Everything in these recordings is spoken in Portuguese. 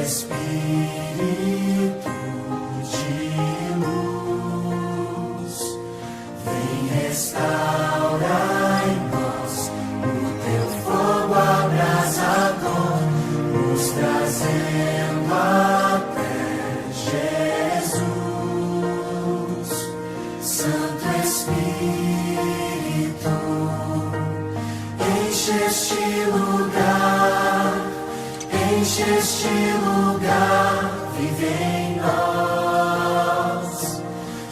Espírito de luz, vem restaurar em nós o teu fogo abrasador, nos trazendo até Jesus. Santo Espírito, enche este lugar, vive em nós.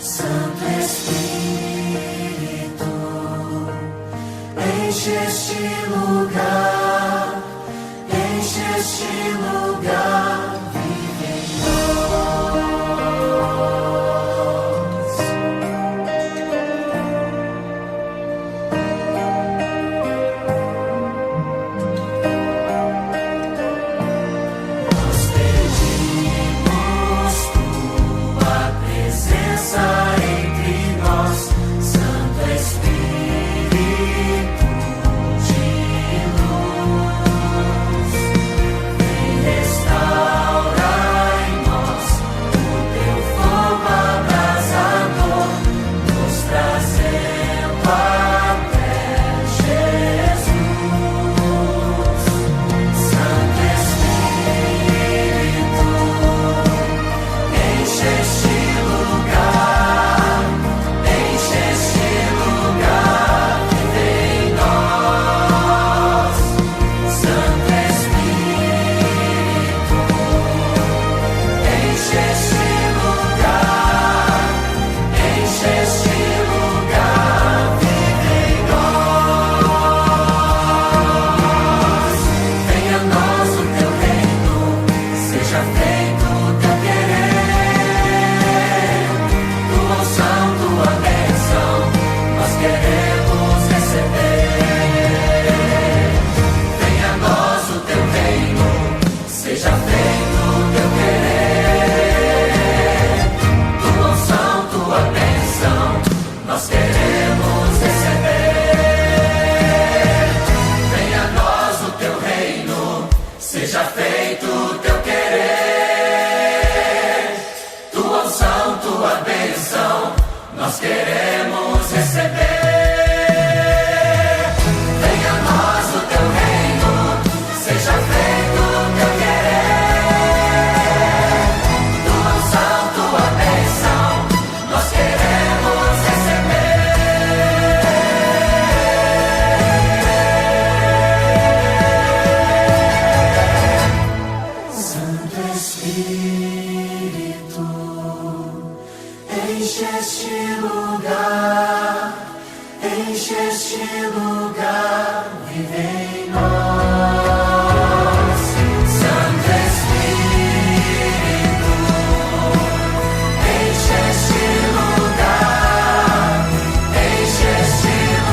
Santo Espírito, enche este lugar, vive em nós. Nós pedimos tua presença entre nós, Santo Espírito de luz, vem restaurar em nós o teu fogo abrasador, nos trazendo até Jesus. Santo Espírito, enche este lugar, vive em nós. Santo Espírito, enche este lugar, vive em nós. Venha a nós o teu reino, seja feito o teu querer. Tua unção, tua bênção, nós queremos receber. Venha a nós o teu reino, seja feito o teu querer. Tua unção, tua bênção, nós queremos receber. Venha a nós o teu reino, seja feito o teu querer. Tua unção, tua bênção, nós queremos receber. Venha a nós o teu reino, seja feito o teu querer. Tua unção, tua bênção, nós queremos receber. Santo Espírito, enche este lugar, vive em nós. Santo Espírito, enche este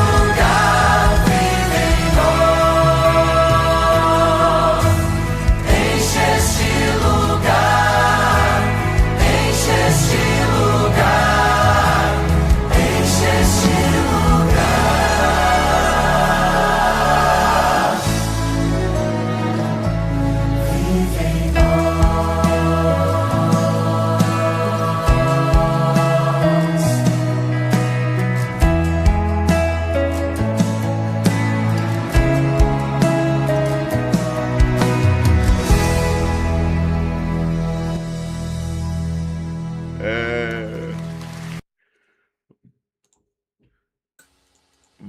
lugar, vive em nós. Enche este lugar, enche este lugar, vive em nós.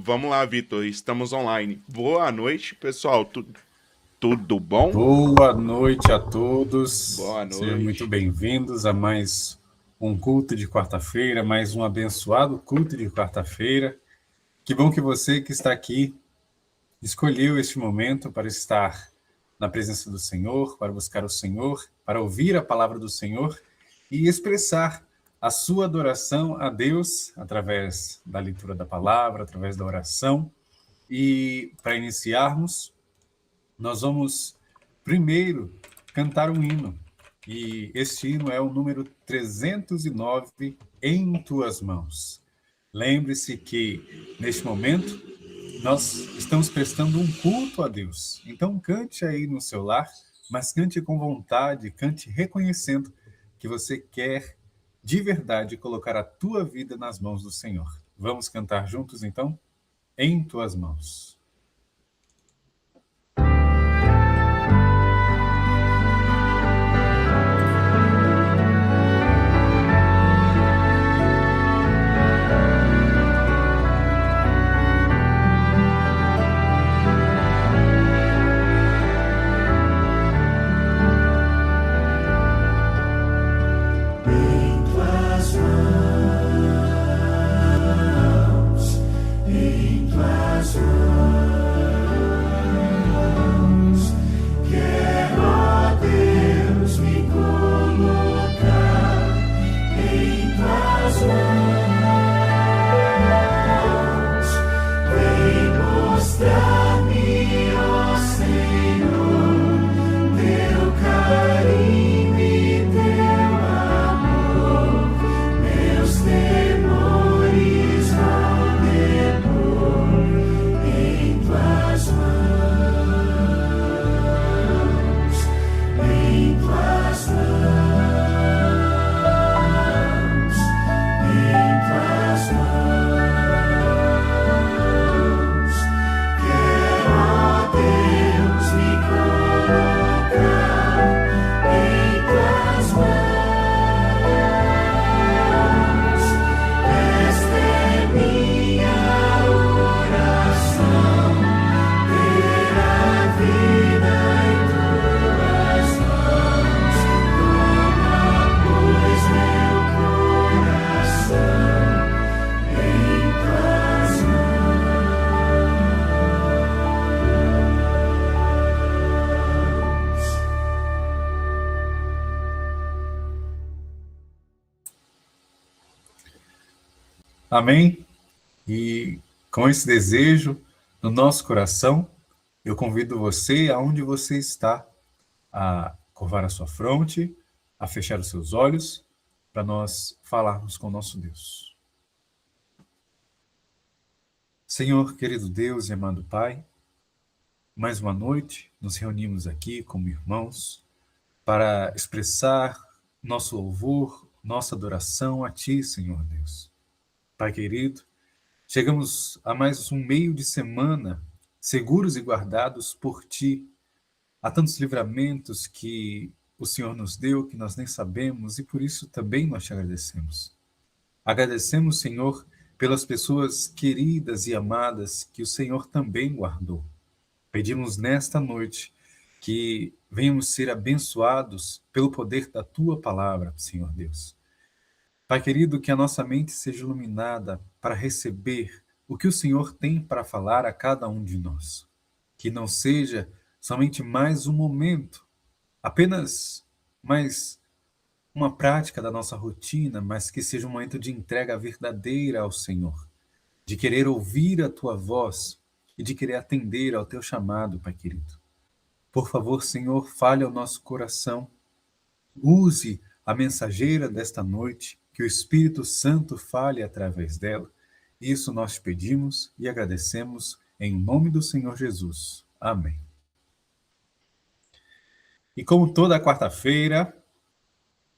Vamos lá, Vitor. Estamos online. Boa noite, pessoal. Tudo bom? Boa noite a todos. Boa Sejam noite. muito bem-vindos a mais um culto de quarta-feira, mais um abençoado culto de quarta-feira. Que bom que você que está aqui escolheu este momento para estar na presença do Senhor, para buscar o Senhor, para ouvir a palavra do Senhor e expressar a sua adoração a Deus através da leitura da palavra, através da oração. E para iniciarmos, nós vamos primeiro cantar um hino. E este hino é o número 309, Em Tuas Mãos. Lembre-se que, neste momento, nós estamos prestando um culto a Deus. Então, cante aí no seu lar, mas cante com vontade, cante reconhecendo que você quer de verdade colocar a tua vida nas mãos do Senhor. Vamos cantar juntos então? Em tuas mãos. Em tuas mãos, quero, ó Deus, me colocar em tuas mãos. Vem mostrar-me, ó Senhor, teu carinho e teu amor, meus temores vão depor em tuas mãos, em tuas mãos, em tuas mãos. Quero, ó Deus, me colocar em tuas mãos. Esta é minha oração, ter a vida em tuas mãos. Toma, pois, meu coração em tuas mãos. Amém? E com esse desejo no nosso coração, eu convido você, aonde você está, a curvar a sua fronte, a fechar os seus olhos, para nós falarmos com o nosso Deus. Senhor, querido Deus e amado Pai, mais uma noite nos reunimos aqui como irmãos para expressar nosso louvor, nossa adoração a Ti, Senhor Deus. Pai querido, chegamos a mais um meio de semana seguros e guardados por Ti. Há tantos livramentos que o Senhor nos deu que nós nem sabemos e por isso também nós Te agradecemos. Agradecemos, Senhor, pelas pessoas queridas e amadas que o Senhor também guardou. Pedimos nesta noite que venhamos ser abençoados pelo poder da Tua palavra, Senhor Deus. Pai querido, que a nossa mente seja iluminada para receber o que o Senhor tem para falar a cada um de nós. Que não seja somente mais um momento, apenas mais uma prática da nossa rotina, mas que seja um momento de entrega verdadeira ao Senhor, de querer ouvir a Tua voz e de querer atender ao Teu chamado, Pai querido. Por favor, Senhor, fale ao nosso coração, use a mensageira desta noite, que o Espírito Santo fale através dela. Isso nós te pedimos e agradecemos em nome do Senhor Jesus. Amém. E como toda quarta-feira,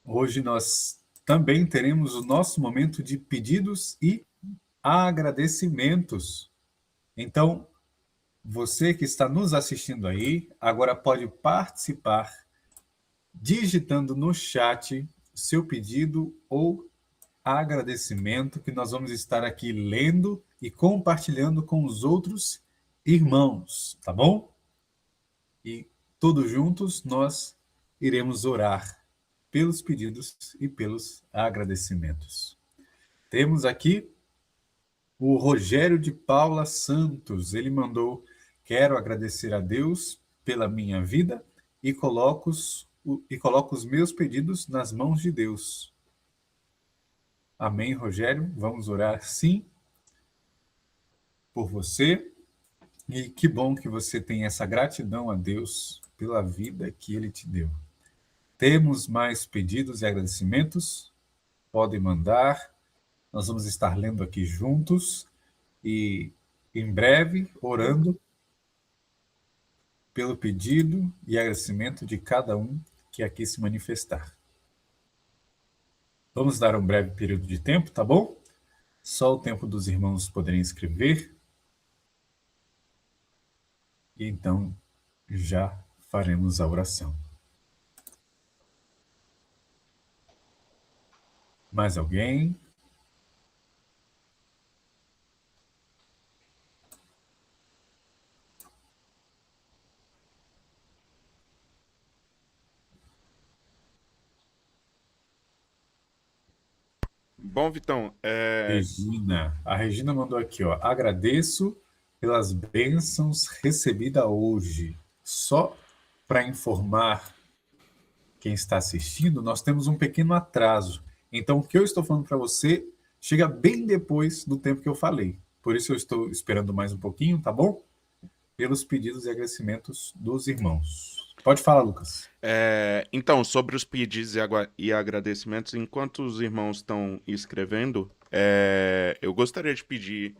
hoje nós também teremos o nosso momento de pedidos e agradecimentos. Então, você que está nos assistindo aí, agora pode participar digitando no chat seu pedido ou agradecimento, que nós vamos estar aqui lendo e compartilhando com os outros irmãos, tá bom? E todos juntos nós iremos orar pelos pedidos e pelos agradecimentos. Temos aqui o Rogério de Paula Santos. Ele mandou: quero agradecer a Deus pela minha vida e coloco os meus pedidos nas mãos de Deus. Amém, Rogério? Vamos orar sim por você. E que bom que você tem essa gratidão a Deus pela vida que Ele te deu. Temos mais pedidos e agradecimentos? Podem mandar. Nós vamos estar lendo aqui juntos e em breve orando pelo pedido e agradecimento de cada um que aqui se manifestar. Vamos dar um breve período de tempo, tá bom? Só o tempo dos irmãos poderem escrever. E então já faremos a oração. Mais alguém? Bom, Vitão, Regina. A Regina mandou aqui, ó. Agradeço pelas bênçãos recebidas hoje. Só para informar quem está assistindo, nós temos um pequeno atraso. Então, o que eu estou falando para você chega bem depois do tempo que eu falei. Por isso eu estou esperando mais um pouquinho, tá bom? Pelos pedidos e agradecimentos dos irmãos. Pode falar, Lucas. então, sobre os pedidos e agradecimentos, enquanto os irmãos estão escrevendo, eu gostaria de pedir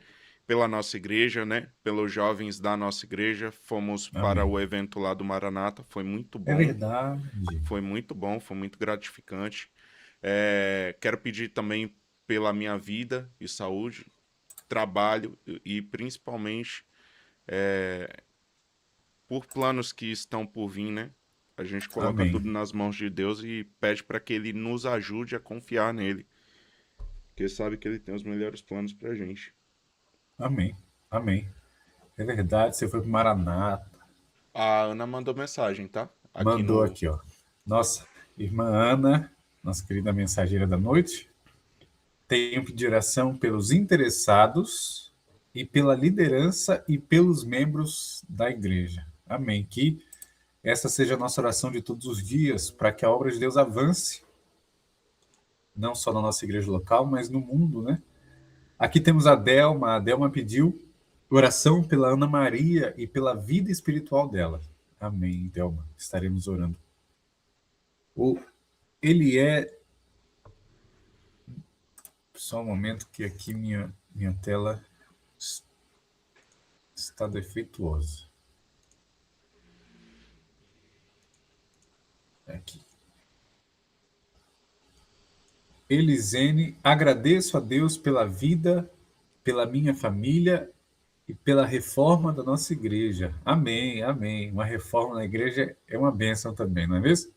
pela nossa igreja, né? Pelos jovens da nossa igreja. Fomos para Amém. o evento lá do Maranata, foi muito É bom. verdade. Foi muito bom, foi muito gratificante. Quero pedir também pela minha vida e saúde, trabalho e principalmente por planos que estão por vir, né? A gente coloca Amém. tudo nas mãos de Deus e pede para que Ele nos ajude a confiar nele, porque sabe que Ele tem os melhores planos pra gente. Amém. Amém. É verdade, você foi para o Maranata. A Ana mandou mensagem, tá? Aqui Mandou no. aqui, ó. Nossa, irmã Ana, nossa querida mensageira da noite, tem um pedido de oração pelos interessados e pela liderança e pelos membros da igreja. Amém. Que essa seja a nossa oração de todos os dias, para que a obra de Deus avance, não só na nossa igreja local, mas no mundo, né? Aqui temos a Delma. A Delma pediu oração pela Ana Maria e pela vida espiritual dela. Amém, Delma. Estaremos orando. Ele é. Só um momento que aqui minha tela está defeituosa. Aqui. Elisene, agradeço a Deus pela vida, pela minha família e pela reforma da nossa igreja. Amém, amém. Uma reforma na igreja é uma bênção também, não é mesmo?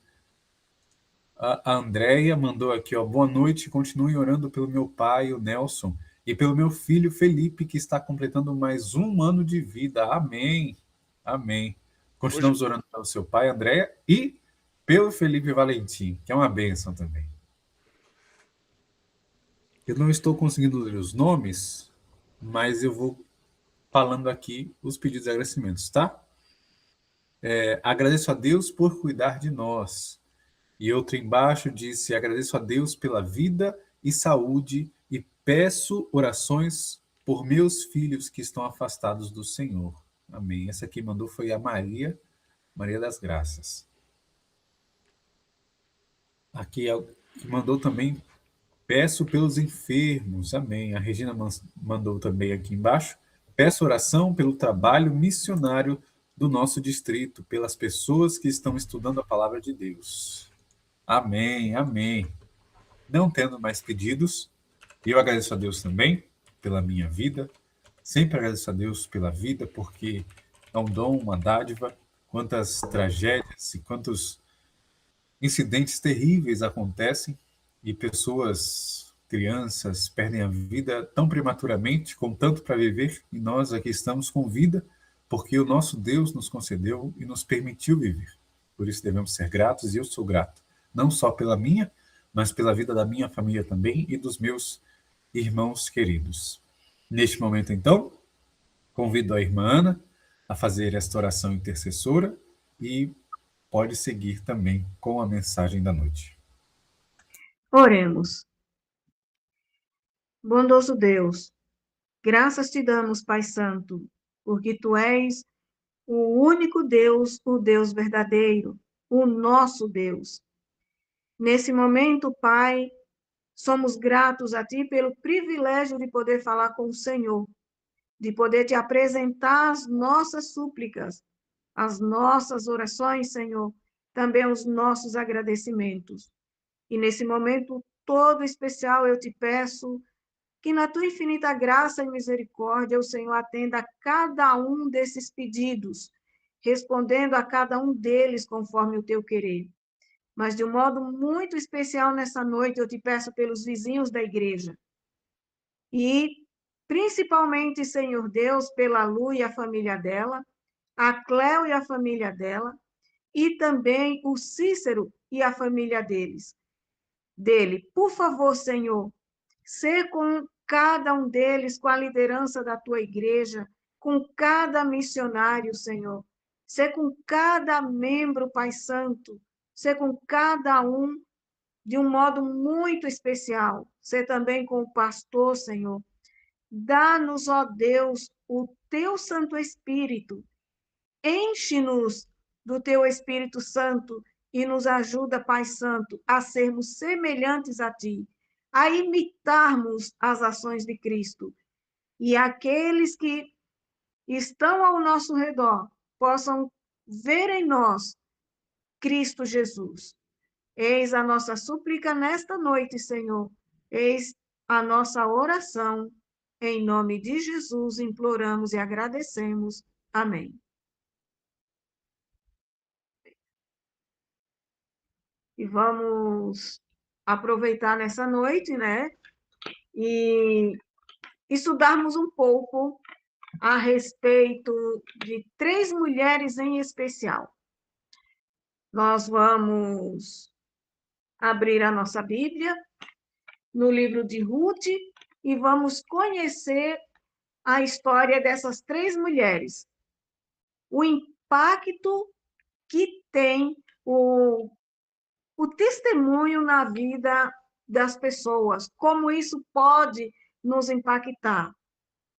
A Andréia mandou aqui, ó, boa noite, continue orando pelo meu pai, o Nelson, e pelo meu filho Felipe, que está completando mais um ano de vida. Amém, amém. Hoje, Continuamos orando pelo seu pai, Andréia, e pelo Felipe Valentim, que é uma bênção também. Eu não estou conseguindo ler os nomes, mas eu vou falando aqui os pedidos e agradecimentos, tá? Agradeço a Deus por cuidar de nós. E outro embaixo disse: agradeço a Deus pela vida e saúde e peço orações por meus filhos que estão afastados do Senhor. Amém. Essa aqui mandou foi a Maria, Maria das Graças. Aqui mandou também: peço pelos enfermos. Amém. A Regina mandou também aqui embaixo: peço oração pelo trabalho missionário do nosso distrito, pelas pessoas que estão estudando a palavra de Deus. Amém, amém. Não tendo mais pedidos, eu agradeço a Deus também pela minha vida. Sempre agradeço a Deus pela vida, porque é um dom, uma dádiva. Quantas tragédias e quantos incidentes terríveis acontecem e pessoas, crianças, perdem a vida tão prematuramente, com tanto para viver, e nós aqui estamos com vida, porque o nosso Deus nos concedeu e nos permitiu viver. Por isso devemos ser gratos, e eu sou grato, não só pela minha, mas pela vida da minha família também e dos meus irmãos queridos. Neste momento, então, convido a irmã Ana a fazer esta oração intercessora e pode seguir também com a mensagem da noite. Oremos. Bondoso Deus, graças te damos, Pai Santo, porque tu és o único Deus, o Deus verdadeiro, o nosso Deus. Nesse momento, Pai, somos gratos a ti pelo privilégio de poder falar com o Senhor, de poder te apresentar as nossas súplicas, as nossas orações, Senhor, também os nossos agradecimentos. E nesse momento todo especial eu te peço que na tua infinita graça e misericórdia o Senhor atenda a cada um desses pedidos, respondendo a cada um deles conforme o teu querer. Mas de um modo muito especial nessa noite eu te peço pelos vizinhos da igreja. E principalmente, Senhor Deus, pela Lu e a família dela, a Cléo e a família dela, e também o Cícero e a família dele. Por favor, Senhor, ser com cada um deles, com a liderança da tua igreja, com cada missionário, Senhor. Ser com cada membro, Pai Santo. Ser com cada um de um modo muito especial. Ser também com o pastor, Senhor. Dá-nos, ó Deus, o teu Santo Espírito. Enche-nos do teu Espírito Santo e nos ajuda, Pai Santo, a sermos semelhantes a ti, a imitarmos as ações de Cristo. E aqueles que estão ao nosso redor possam ver em nós Cristo Jesus. Eis a nossa súplica nesta noite, Senhor. Eis a nossa oração. Em nome de Jesus, imploramos e agradecemos. Amém. E vamos aproveitar nessa noite, né? E estudarmos um pouco a respeito de 3 mulheres em especial. Nós vamos abrir a nossa Bíblia no livro de Ruth e vamos conhecer a história dessas 3 mulheres. O impacto que tem o testemunho na vida das pessoas, como isso pode nos impactar,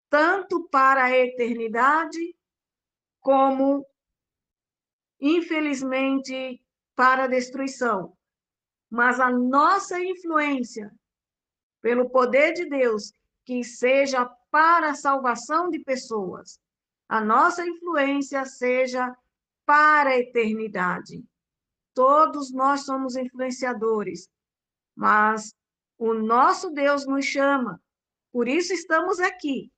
tanto para a eternidade, como, infelizmente, para a destruição. Mas a nossa influência, pelo poder de Deus, que seja para a salvação de pessoas, a nossa influência seja para a eternidade. Todos nós somos influenciadores, mas o nosso Deus nos chama. Por isso estamos aqui,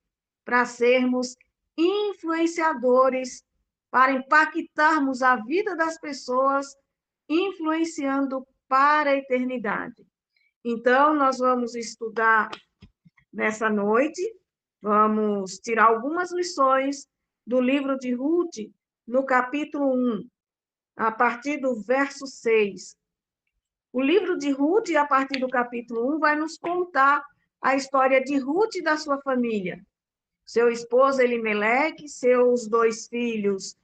para sermos influenciadores, para impactarmos a vida das pessoas, influenciando para a eternidade. Então, nós vamos estudar nessa noite, vamos tirar algumas lições do livro de Ruth, no capítulo 1, a partir do verso 6. O livro de Ruth, a partir do capítulo 1, vai nos contar a história de Ruth e da sua família. Seu esposo Elimeleque, seus 2 filhos,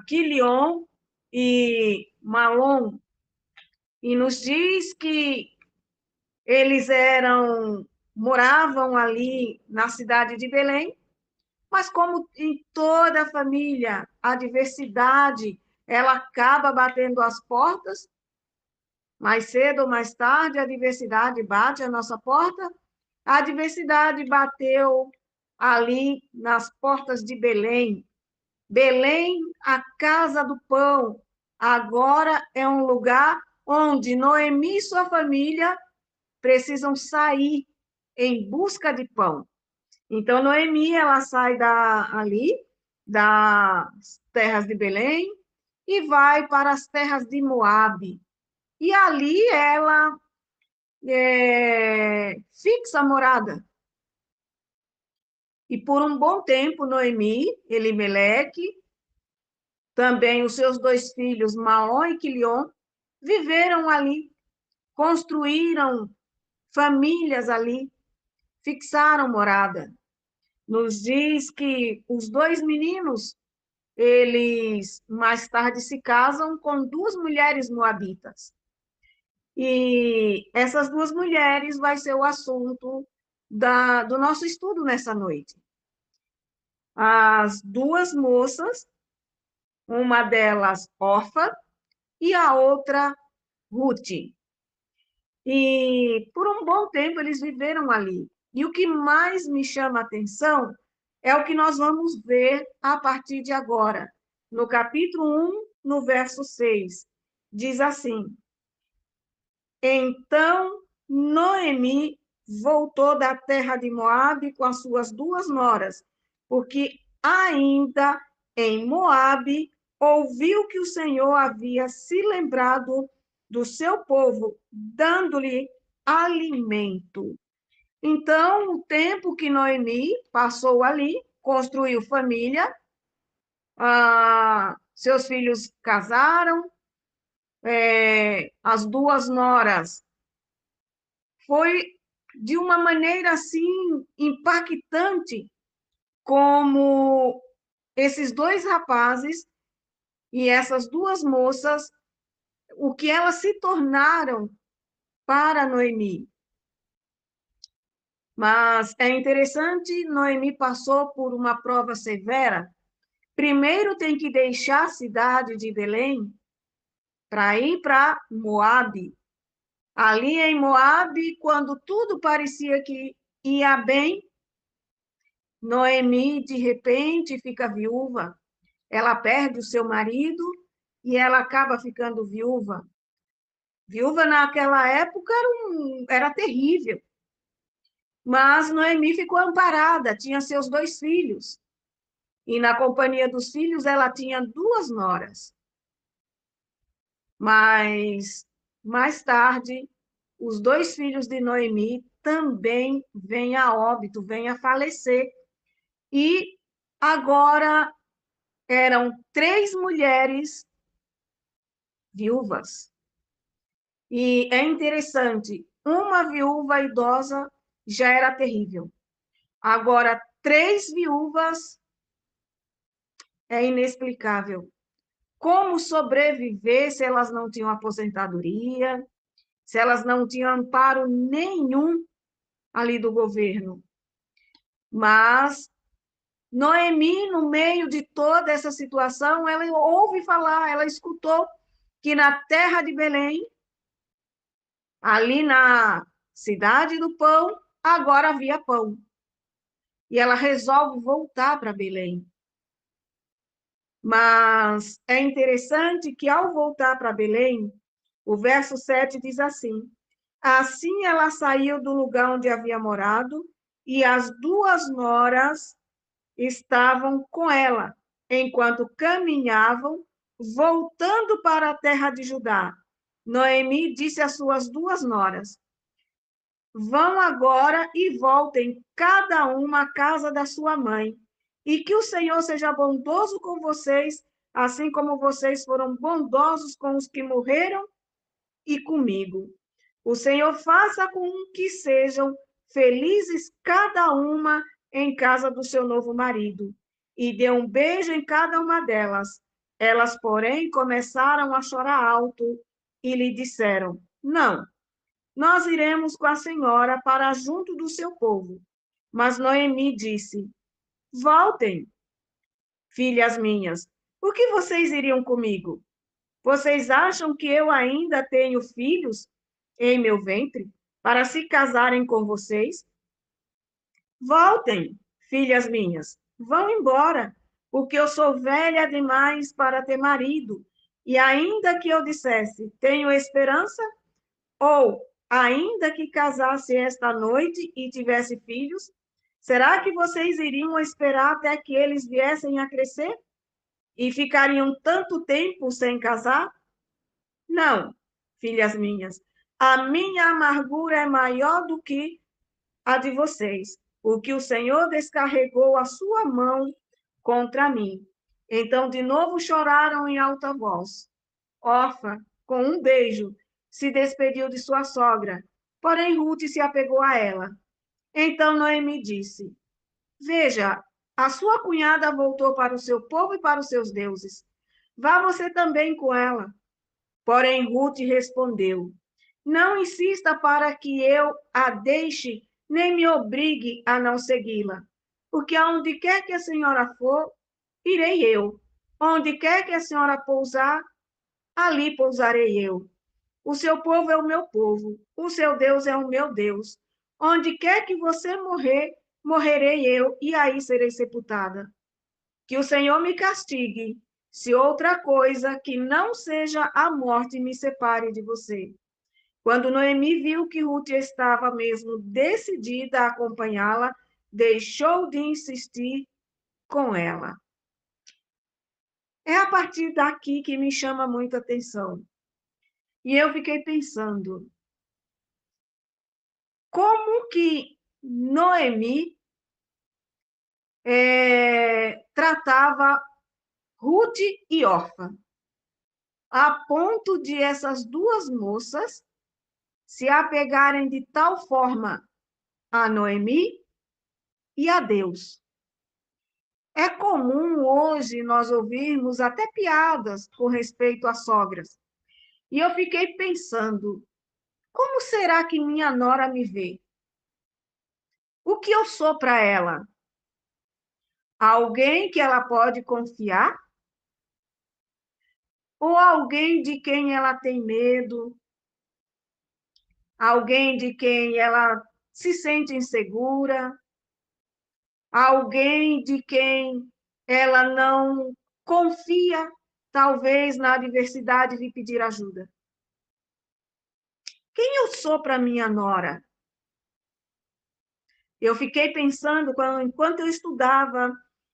Quilion e Malom. E nos diz que eles moravam ali na cidade de Belém, mas como em toda a família, a diversidade, ela acaba batendo as portas. Mais cedo ou mais tarde, a diversidade bate a nossa porta. A diversidade bateu ali nas portas de Belém. Belém, a casa do pão, agora é um lugar onde Noemi e sua família precisam sair em busca de pão. Então, Noemi, ela sai ali, das terras de Belém, e vai para as terras de Moabe. E ali ela fixa a morada. E por um bom tempo, Noemi, Elimeleque, também os seus 2 filhos, Maom e Quilion, viveram ali, construíram famílias ali, fixaram morada. Nos diz que os 2 meninos, eles mais tarde se casam com 2 mulheres moabitas. E essas 2 mulheres vai ser o assunto do nosso estudo nessa noite. As 2 moças, uma delas Orfa e a outra Ruth. E por um bom tempo eles viveram ali. E o que mais me chama a atenção é o que nós vamos ver a partir de agora. no capítulo 1, no verso 6, diz assim: Então Noemi voltou da terra de Moabe com as suas 2 noras, porque ainda em Moabe ouviu que o Senhor havia se lembrado do seu povo, dando-lhe alimento. Então, o tempo que Noemi passou ali, construiu família, seus filhos casaram, as 2 noras, foi de uma maneira assim impactante, como esses 2 rapazes e essas 2 moças, o que elas se tornaram para Noemi. Mas é interessante, Noemi passou por uma prova severa. Primeiro tem que deixar a cidade de Belém para ir para Moabe. Ali em Moabe, quando tudo parecia que ia bem, Noemi, de repente, fica viúva. Ela perde o seu marido e ela acaba ficando viúva. Viúva naquela época era terrível. Mas Noemi ficou amparada, tinha seus 2 filhos. E na companhia dos filhos, ela tinha 2 noras. Mas, mais tarde, os 2 filhos de Noemi também vêm a óbito, vêm a falecer. E agora eram 3 mulheres viúvas. E é interessante, uma viúva idosa já era terrível. Agora, 3 viúvas é inexplicável. Como sobreviver se elas não tinham aposentadoria, se elas não tinham amparo nenhum ali do governo? Mas Noemi, no meio de toda essa situação, ela ouve falar, ela escutou que na terra de Belém, ali na cidade do pão, agora havia pão. E ela resolve voltar para Belém. Mas é interessante que, ao voltar para Belém, o verso 7 diz assim: Assim ela saiu do lugar onde havia morado, e as 2 noras estavam com ela, enquanto caminhavam, voltando para a terra de Judá. Noemi disse às suas 2 noras: Vão agora e voltem, cada uma à casa da sua mãe, e que o Senhor seja bondoso com vocês, assim como vocês foram bondosos com os que morreram e comigo. O Senhor faça com que sejam felizes cada uma em casa do seu novo marido, e dê um beijo em cada uma delas. Elas, porém, começaram a chorar alto e lhe disseram: Não, nós iremos com a senhora para junto do seu povo. Mas Noemi disse: Voltem, filhas minhas, por que vocês iriam comigo? Vocês acham que eu ainda tenho filhos em meu ventre para se casarem com vocês? Voltem, filhas minhas, vão embora, porque eu sou velha demais para ter marido. E ainda que eu dissesse, tenho esperança, ou ainda que casasse esta noite e tivesse filhos, será que vocês iriam esperar até que eles viessem a crescer? E ficariam tanto tempo sem casar? Não, filhas minhas, a minha amargura é maior do que a de vocês, porque o Senhor descarregou a sua mão contra mim. Então, de novo choraram em alta voz. Orfa, com um beijo, se despediu de sua sogra, porém Ruth se apegou a ela. Então Noemi disse: Veja, a sua cunhada voltou para o seu povo e para os seus deuses. Vá você também com ela. Porém Ruth respondeu: Não insista para que eu a deixe, nem me obrigue a não segui-la. Porque aonde quer que a senhora for, irei eu. Onde quer que a senhora pousar, ali pousarei eu. O seu povo é o meu povo, o seu Deus é o meu Deus. Onde quer que você morrer, morrerei eu, e aí serei sepultada. Que o Senhor me castigue, se outra coisa que não seja a morte me separe de você. Quando Noemi viu que Ruth estava mesmo decidida a acompanhá-la, deixou de insistir com ela. É a partir daqui que me chama muita atenção. E eu fiquei pensando, como que Noemi tratava Ruth e Orfa, a ponto de essas duas moças se apegarem de tal forma a Noemi e a Deus. É comum hoje nós ouvirmos até piadas com respeito às sogras. E eu fiquei pensando, como será que minha nora me vê? O que eu sou para ela? Alguém que ela pode confiar? Ou alguém de quem ela tem medo? Alguém de quem ela se sente insegura? Alguém de quem ela não confia, talvez na adversidade, de pedir ajuda? Quem eu sou para minha nora? Eu fiquei pensando, enquanto eu estudava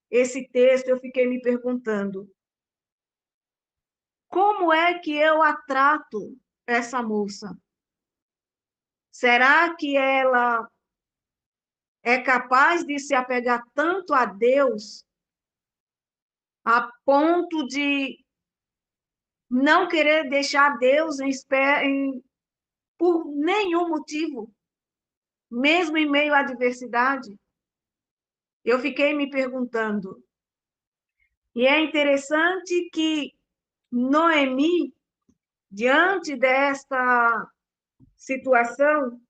esse texto, eu fiquei me perguntando, como é que eu a trato, essa moça? Será que ela é capaz de se apegar tanto a Deus, a ponto de não querer deixar Deus por nenhum motivo, mesmo em meio à adversidade? Eu fiquei me perguntando. E é interessante que Noemi, diante desta situação,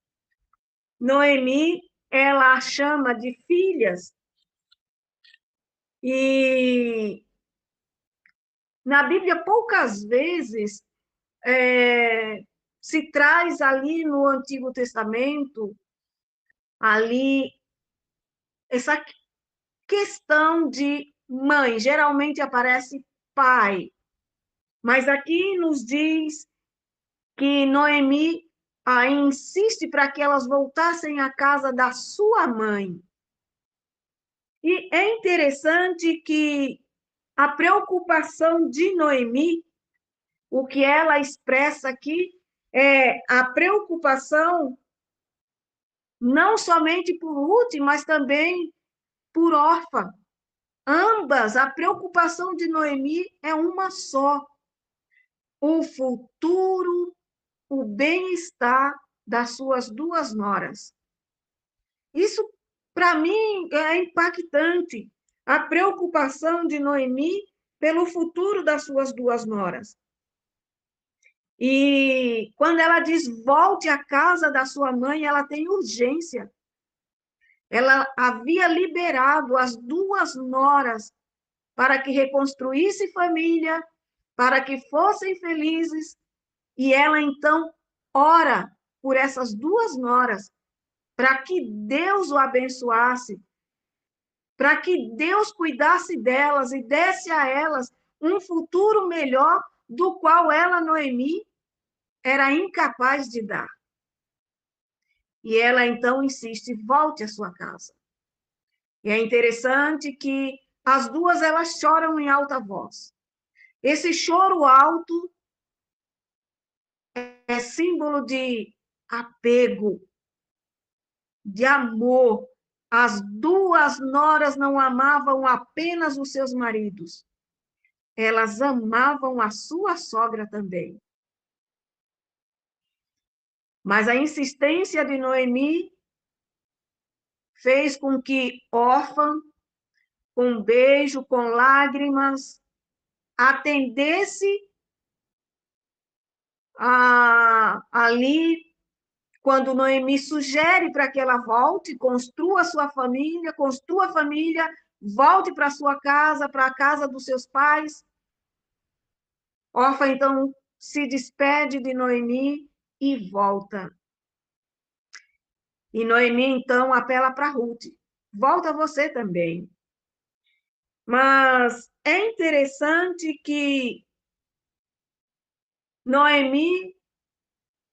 Noemi, ela a chama de filhas, e na Bíblia poucas vezes se traz ali no Antigo Testamento, ali, essa questão de mãe. Geralmente aparece pai, mas aqui nos diz que Noemi insiste para que elas voltassem à casa da sua mãe. E é interessante que a preocupação de Noemi, o que ela expressa aqui, é a preocupação não somente por Ruth, mas também por Orfa. Ambas, a preocupação de Noemi é uma só: o futuro, o bem-estar das suas duas noras. Isso, para mim, é impactante, a preocupação de Noemi pelo futuro das suas duas noras. E quando ela diz volte à casa da sua mãe, ela tem urgência. Ela havia liberado as duas noras para que reconstruísse família, para que fossem felizes, e ela então ora por essas duas noras, para que Deus o abençoasse, para que Deus cuidasse delas e desse a elas um futuro melhor do qual ela, Noemi, era incapaz de dar. E ela então insiste, volte à sua casa. E é interessante que as duas elas choram em alta voz. Esse choro alto é símbolo de apego, de amor. As duas noras não amavam apenas os seus maridos, elas amavam a sua sogra também. Mas a insistência de Noemi fez com que órfã, com beijo, com lágrimas, atendesse ali, quando Noemi sugere para que ela volte, construa a família, volte para sua casa, para a casa dos seus pais. Orfa, então, se despede de Noemi e volta. E Noemi, então, apela para Ruth. Volta você também. Mas é interessante que Noemi,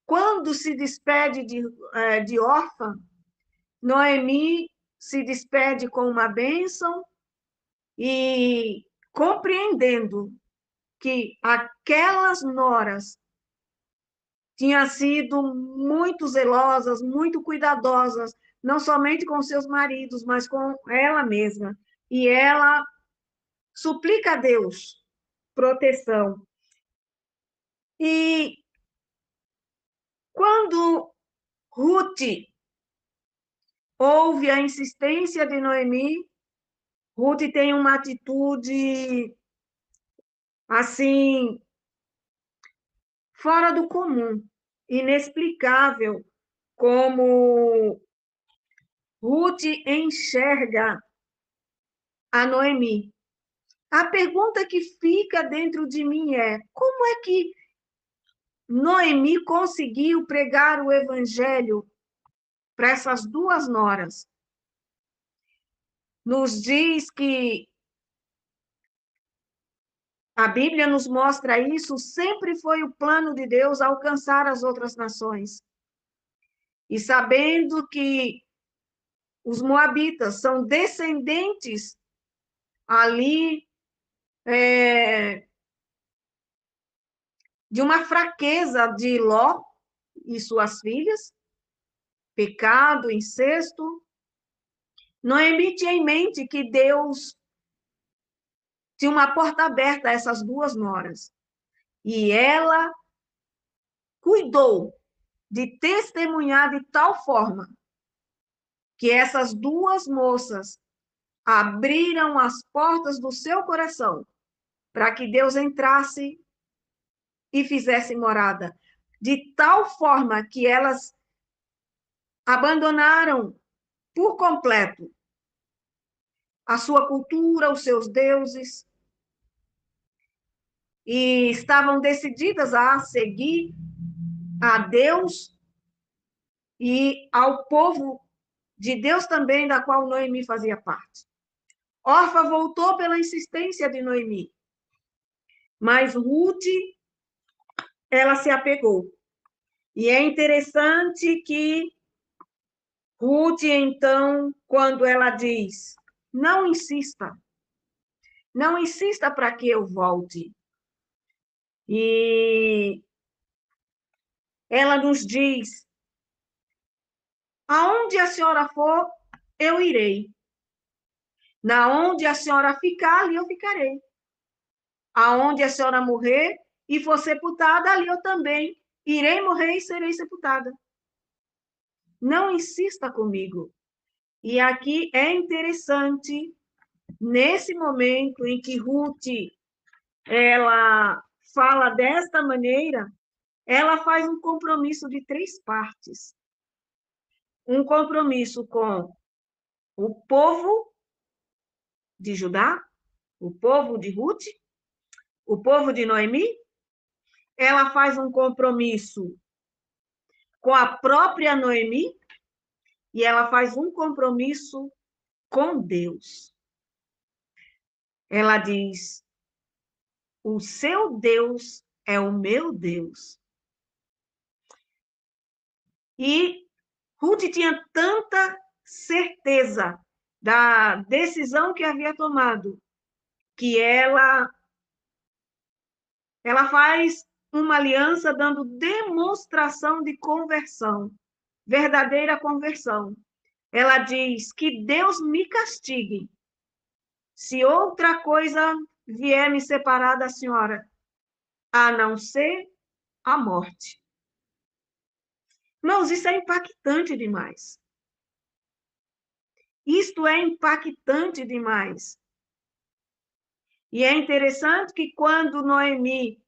quando se despede de órfã, Noemi se despede com uma bênção e compreendendo que aquelas noras tinham sido muito zelosas, muito cuidadosas, não somente com seus maridos, mas com ela mesma. E ela suplica a Deus proteção. E quando Ruth ouve a insistência de Noemi, Ruth tem uma atitude assim fora do comum, inexplicável, como Ruth enxerga a Noemi. A pergunta que fica dentro de mim é: como é que Noemi conseguiu pregar o evangelho para essas duas noras? Nos diz que a Bíblia nos mostra isso, sempre foi o plano de Deus alcançar as outras nações. E sabendo que os moabitas são descendentes ali de uma fraqueza de Ló e suas filhas, pecado, incesto, Noemi tinha em mente que Deus tinha uma porta aberta a essas duas noras. E ela cuidou de testemunhar de tal forma que essas duas moças abriram as portas do seu coração para que Deus entrasse e fizesse morada. De tal forma que elas abandonaram por completo a sua cultura, os seus deuses, e estavam decididas a seguir a Deus e ao povo de Deus também, da qual Noemi fazia parte. Orfa voltou pela insistência de Noemi, mas Ruth, ela se apegou. E é interessante que Ruth, então, quando ela diz, não insista para que eu volte. E ela nos diz, aonde a senhora for, eu irei. Na onde a senhora ficar, ali eu ficarei. Aonde a senhora morrer e for sepultada, ali eu também irei morrer e serei sepultada. Não insista comigo. E aqui é interessante, nesse momento em que Ruth, ela fala desta maneira, ela faz um compromisso de 3 partes. Um compromisso com o povo de Judá, o povo de Ruth, o povo de Noemi. Ela faz um compromisso com a própria Noemi e ela faz um compromisso com Deus. Ela diz, o seu Deus é o meu Deus. E Ruth tinha tanta certeza da decisão que havia tomado, que ela faz uma aliança dando demonstração de conversão, verdadeira conversão. Ela diz que Deus me castigue se outra coisa vier me separar da senhora, a não ser a morte. Irmãos, isso é impactante demais. Isto é impactante demais. E é interessante que quando Noemi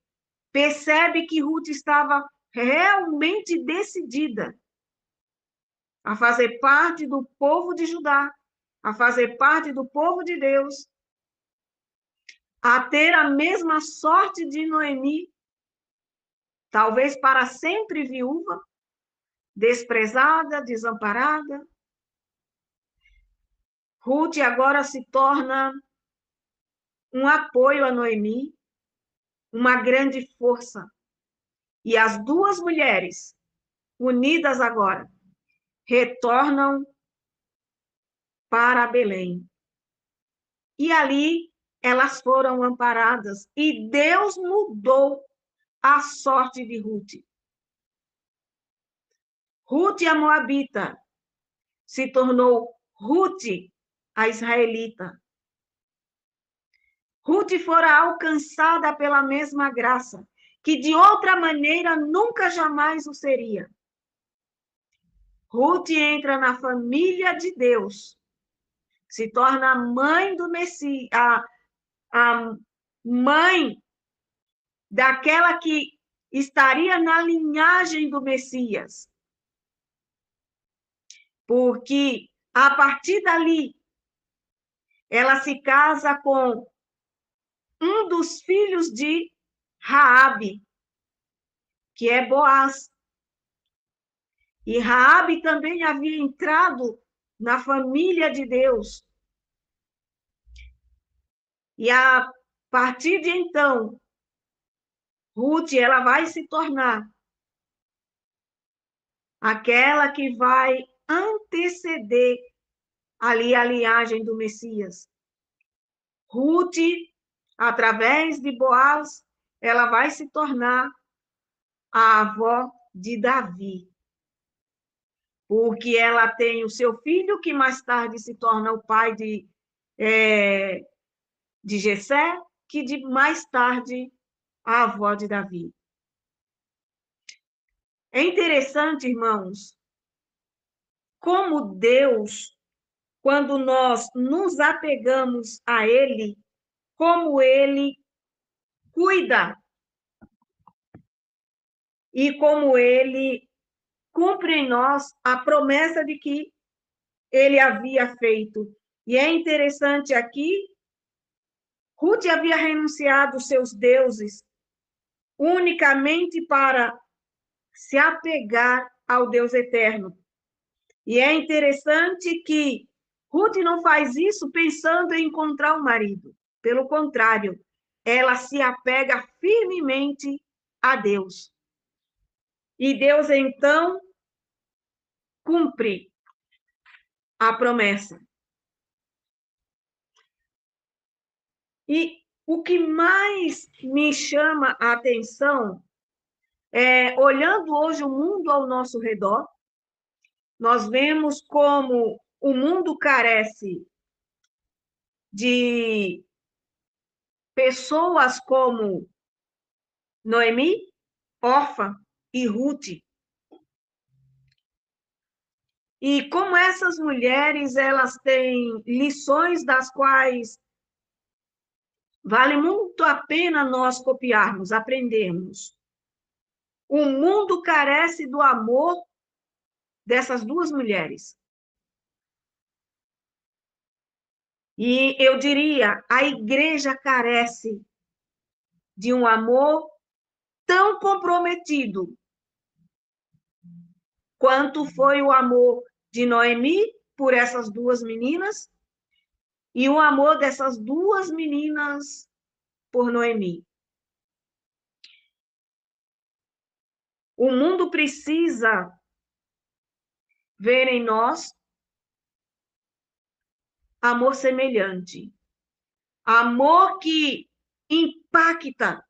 percebe que Ruth estava realmente decidida a fazer parte do povo de Judá, a fazer parte do povo de Deus, a ter a mesma sorte de Noemi, talvez para sempre viúva, desprezada, desamparada. Ruth agora se torna um apoio a Noemi, uma grande força. E as duas mulheres, unidas agora, retornam para Belém. E ali elas foram amparadas e Deus mudou a sorte de Ruth. Ruth, a moabita, se tornou Ruth, a israelita. Ruth fora alcançada pela mesma graça, que de outra maneira nunca jamais o seria. Ruth entra na família de Deus, se torna a mãe do Messias, a mãe daquela que estaria na linhagem do Messias. Porque a partir dali, ela se casa com um dos filhos de Raabe, que é Boaz. E Raabe também havia entrado na família de Deus. E a partir de então, Ruth, ela vai se tornar aquela que vai anteceder ali a linhagem do Messias. Ruth, através de Boaz, ela vai se tornar a avó de Davi. Porque ela tem o seu filho, que mais tarde se torna o pai de Jessé, que mais tarde a avó de Davi. É interessante, irmãos, como Deus, quando nós nos apegamos a Ele, como Ele cuida e como Ele cumpre em nós a promessa de que Ele havia feito. E é interessante aqui, Ruth havia renunciado aos seus deuses unicamente para se apegar ao Deus eterno. E é interessante que Ruth não faz isso pensando em encontrar um marido. Pelo contrário, ela se apega firmemente a Deus. E Deus, então, cumpre a promessa. E o que mais me chama a atenção é, olhando hoje o mundo ao nosso redor, nós vemos como o mundo carece de pessoas como Noemi, Orfa e Ruth. E como essas mulheres, elas têm lições das quais vale muito a pena nós copiarmos, aprendermos. O mundo carece do amor dessas duas mulheres. E eu diria, a igreja carece de um amor tão comprometido quanto foi o amor de Noemi por essas duas meninas e o amor dessas duas meninas por Noemi. O mundo precisa ver em nós amor semelhante. Amor que impacta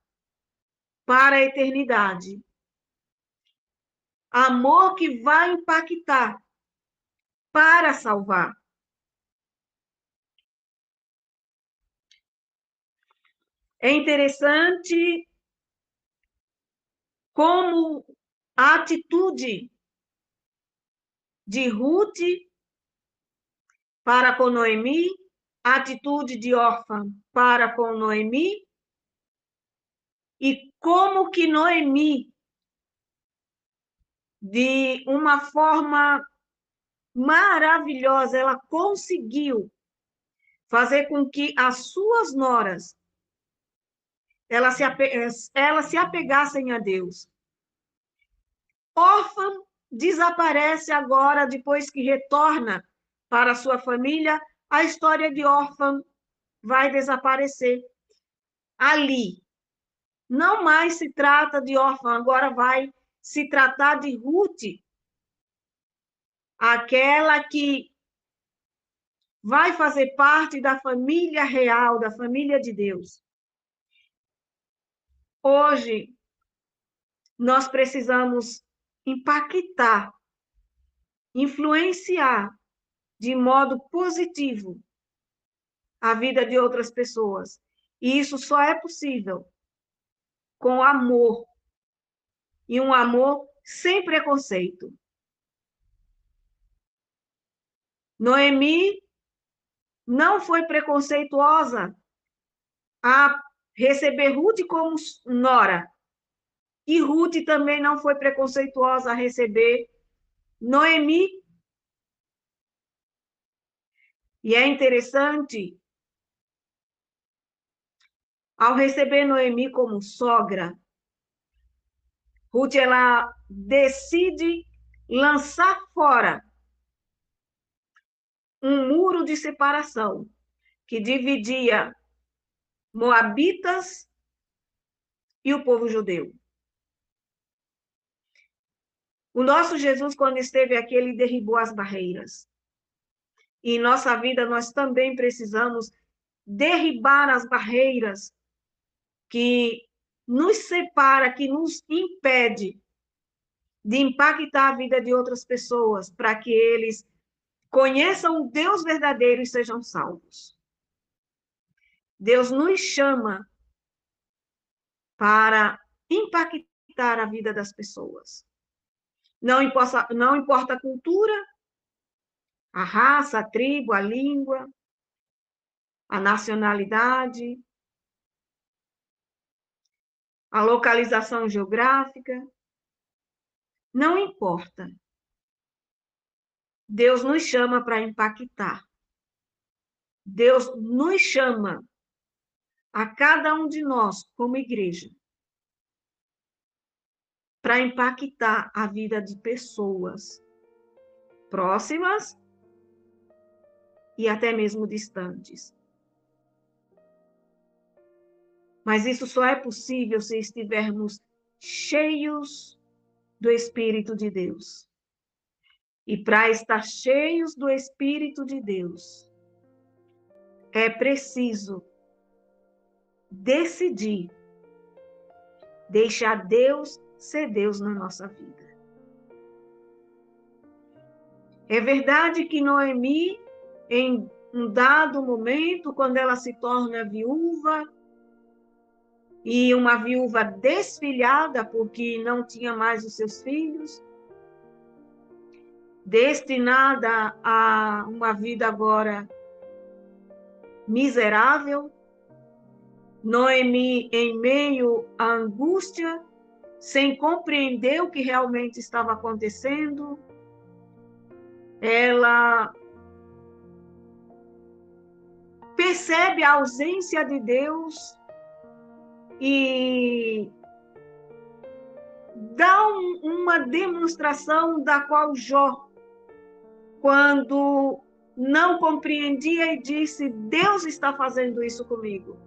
para a eternidade. Amor que vai impactar para salvar. É interessante como a atitude de Ruth para com Noemi, a atitude de Orfa para com Noemi, e como que Noemi, de uma forma maravilhosa, ela conseguiu fazer com que as suas noras elas se apegassem a Deus. Órfã desaparece agora, depois que retorna para sua família, a história de órfã vai desaparecer. ali. Não mais se trata de órfã, agora vai se tratar de Ruth, aquela que vai fazer parte da família real, da família de Deus. Hoje, nós precisamos impactar, influenciar de modo positivo a vida de outras pessoas. E isso só é possível com amor, e um amor sem preconceito. Noemi não foi preconceituosa a receber Ruth como nora. E Ruth também não foi preconceituosa a receber Noemi. E é interessante, ao receber Noemi como sogra, Ruth ela decide lançar fora um muro de separação que dividia moabitas e o povo judeu. O nosso Jesus, quando esteve aqui, ele derribou as barreiras. E em nossa vida, nós também precisamos derribar as barreiras que nos separa, que nos impede de impactar a vida de outras pessoas, para que eles conheçam o Deus verdadeiro e sejam salvos. Deus nos chama para impactar a vida das pessoas. Não importa a cultura, a raça, a tribo, a língua, a nacionalidade, a localização geográfica, não importa. Deus nos chama para impactar. Deus nos chama a cada um de nós, como igreja, para impactar a vida de pessoas próximas e até mesmo distantes. Mas isso só é possível se estivermos cheios do Espírito de Deus. E para estar cheios do Espírito de Deus, é preciso decidir deixar Deus ser Deus na nossa vida. É verdade que Noemi, em um dado momento, quando ela se torna viúva, e uma viúva desfilhada, porque não tinha mais os seus filhos, destinada a uma vida agora miserável, Noemi, em meio à angústia, sem compreender o que realmente estava acontecendo, ela percebe a ausência de Deus e dá uma demonstração da qual Jó, quando não compreendia e disse, Deus está fazendo isso comigo.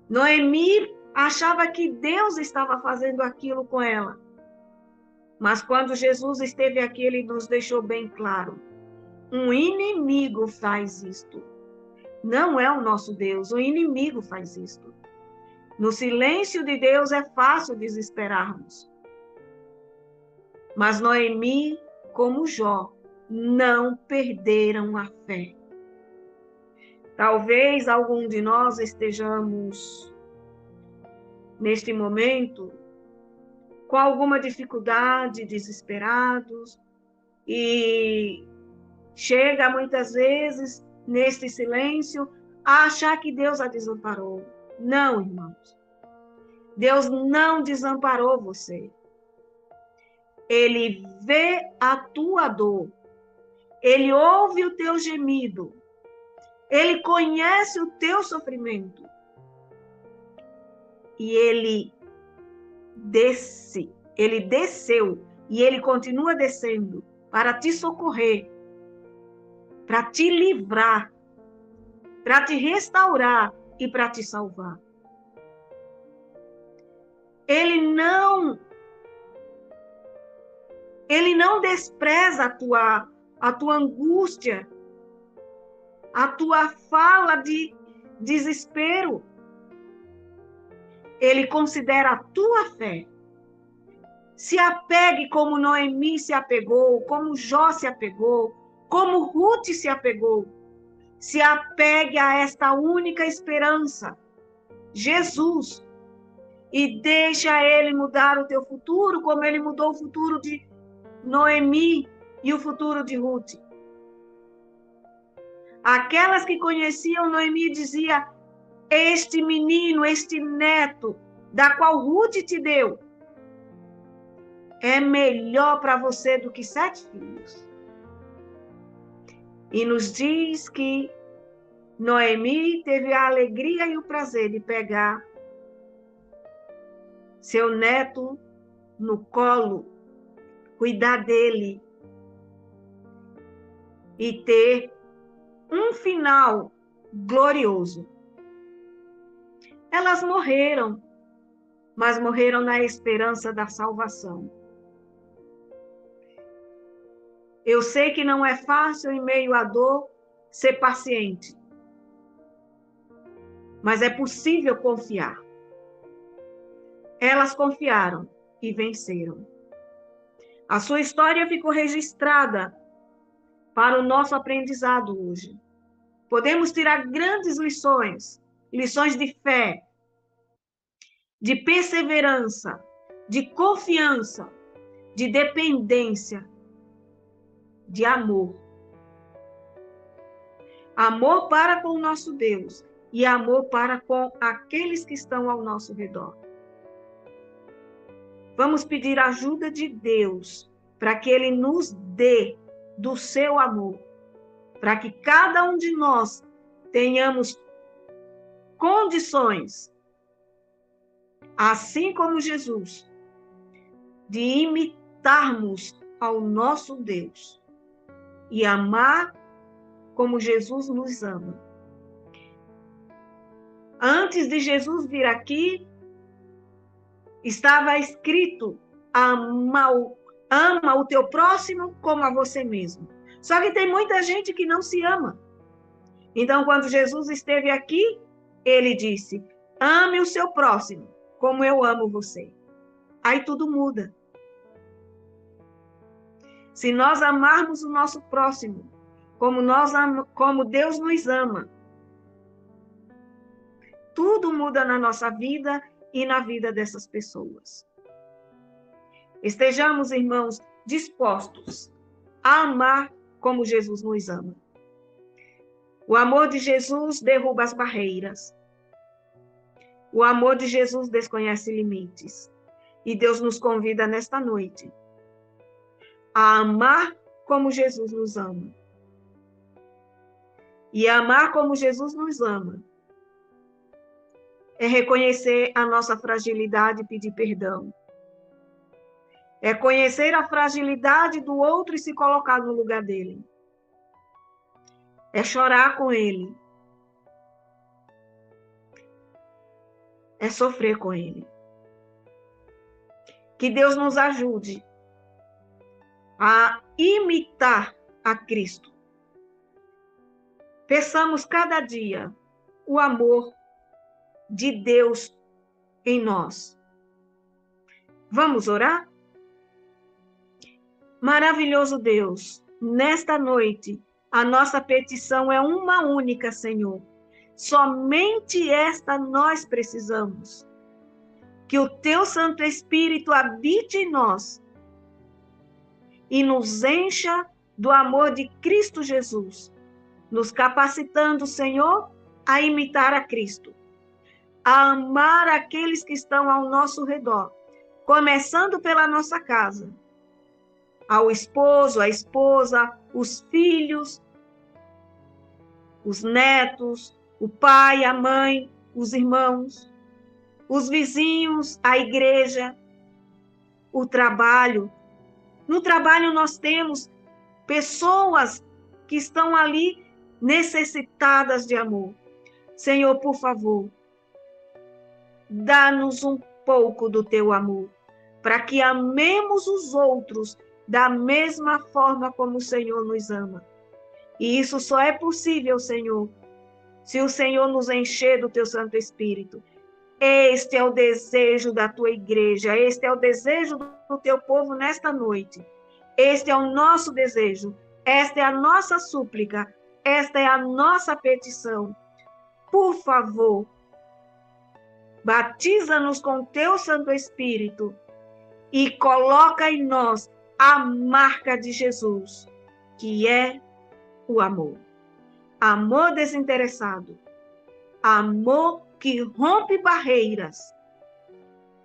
Noemi achava que Deus estava fazendo aquilo com ela. Mas quando Jesus esteve aqui, ele nos deixou bem claro. Um inimigo faz isto. Não é o nosso Deus, o inimigo faz isto. No silêncio de Deus é fácil desesperarmos. Mas Noemi, como Jó, não perderam a fé. Talvez algum de nós estejamos, neste momento, com alguma dificuldade, desesperados, e chega muitas vezes, neste silêncio, a achar que Deus a desamparou. Não, irmãos. Deus não desamparou você. Ele vê a tua dor. Ele ouve o teu gemido. Ele conhece o teu sofrimento. E ele desceu e ele continua descendo para te socorrer, para te livrar, para te restaurar e para te salvar. Ele não despreza a tua angústia, a tua fala de desespero. Ele considera a tua fé. Se apegue como Noemi se apegou, como Jó se apegou, como Ruth se apegou. Se apegue a esta única esperança, Jesus, e deixa Ele mudar o teu futuro, como Ele mudou o futuro de Noemi e o futuro de Ruth. Aquelas que conheciam Noemi diziam: este menino, este neto, da qual Ruth te deu, é melhor para você do que 7 filhos. E nos diz que Noemi teve a alegria e o prazer de pegar seu neto no colo, cuidar dele e ter um final glorioso. Elas morreram, mas morreram na esperança da salvação. Eu sei que não é fácil, em meio à dor, ser paciente. Mas é possível confiar. Elas confiaram e venceram. A sua história ficou registrada para o nosso aprendizado hoje. Podemos tirar grandes lições, lições de fé, de perseverança, de confiança, de dependência, de amor. Amor para com o nosso Deus e amor para com aqueles que estão ao nosso redor. Vamos pedir a ajuda de Deus para que Ele nos dê do seu amor, para que cada um de nós tenhamos condições, assim como Jesus, de imitarmos ao nosso Deus e amar como Jesus nos ama. Antes de Jesus vir aqui, estava escrito: ama o teu próximo como a você mesmo. Só que tem muita gente que não se ama. Então, quando Jesus esteve aqui, ele disse: ame o seu próximo como eu amo você. Aí tudo muda. Se nós amarmos o nosso próximo como Deus nos ama, tudo muda na nossa vida e na vida dessas pessoas. Estejamos, irmãos, dispostos a amar como Jesus nos ama. O amor de Jesus derruba as barreiras. O amor de Jesus desconhece limites. E Deus nos convida nesta noite a amar como Jesus nos ama. E amar como Jesus nos ama é reconhecer a nossa fragilidade e pedir perdão. É conhecer a fragilidade do outro e se colocar no lugar dele. É chorar com ele. É sofrer com ele. Que Deus nos ajude a imitar a Cristo. Peçamos cada dia o amor de Deus em nós. Vamos orar? Maravilhoso Deus, nesta noite, a nossa petição é uma única, Senhor. Somente esta nós precisamos. Que o teu Santo Espírito habite em nós e nos encha do amor de Cristo Jesus, nos capacitando, Senhor, a imitar a Cristo, a amar aqueles que estão ao nosso redor, começando pela nossa casa, ao esposo, a esposa, os filhos, os netos, o pai, a mãe, os irmãos, os vizinhos, a igreja, o trabalho. No trabalho nós temos pessoas que estão ali necessitadas de amor. Senhor, por favor, dá-nos um pouco do teu amor, para que amemos os outros da mesma forma como o Senhor nos ama. E isso só é possível, Senhor, se o Senhor nos encher do teu Santo Espírito. Este é o desejo da tua igreja, este é o desejo do teu povo nesta noite. Este é o nosso desejo, esta é a nossa súplica, esta é a nossa petição. Por favor, batiza-nos com teu Santo Espírito e coloca em nós a marca de Jesus, que é o amor. Amor desinteressado, amor que rompe barreiras,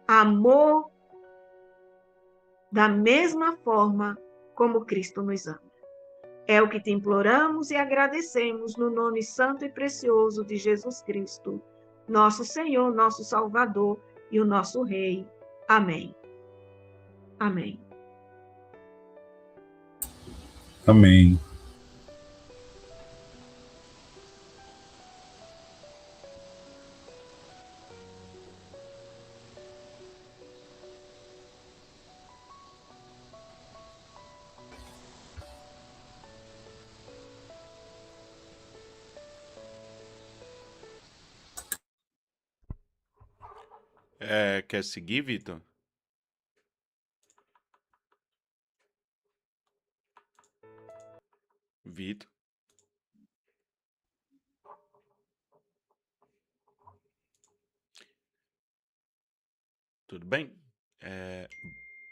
amor da mesma forma como Cristo nos ama. É o que te imploramos e agradecemos no nome santo e precioso de Jesus Cristo, nosso Senhor, nosso Salvador e o nosso Rei. Amém. Amém. Amém. Quer seguir, Vitor? Vitor? Tudo bem?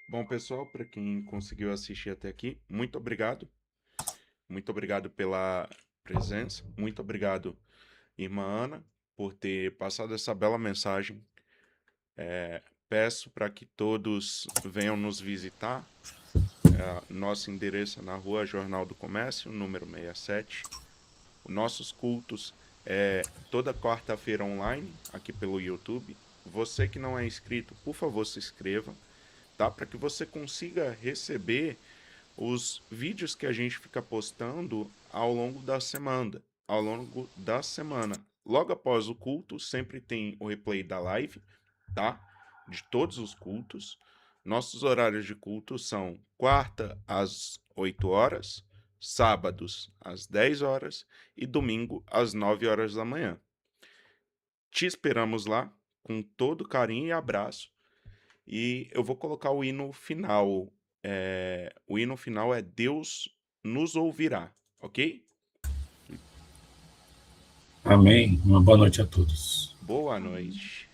Bom, pessoal, para quem conseguiu assistir até aqui, muito obrigado. Muito obrigado pela presença. Muito obrigado, irmã Ana, por ter passado essa bela mensagem. Peço para que todos venham nos visitar. Nosso endereço é na Rua Jornal do Comércio, número 67. Os nossos cultos é toda quarta-feira online, aqui pelo YouTube. Você que não é inscrito, por favor, se inscreva, tá? Para que você consiga receber os vídeos que a gente fica postando ao longo da semana. Logo após o culto, sempre tem o replay da live, tá? De todos os cultos. Nossos horários de culto são quarta às 8 horas, sábados às 10 horas e domingo às 9 horas da manhã. Te esperamos lá com todo carinho e abraço. E eu vou colocar o hino final. O hino final é Deus nos ouvirá, ok? Amém. Uma boa noite a todos. Boa noite.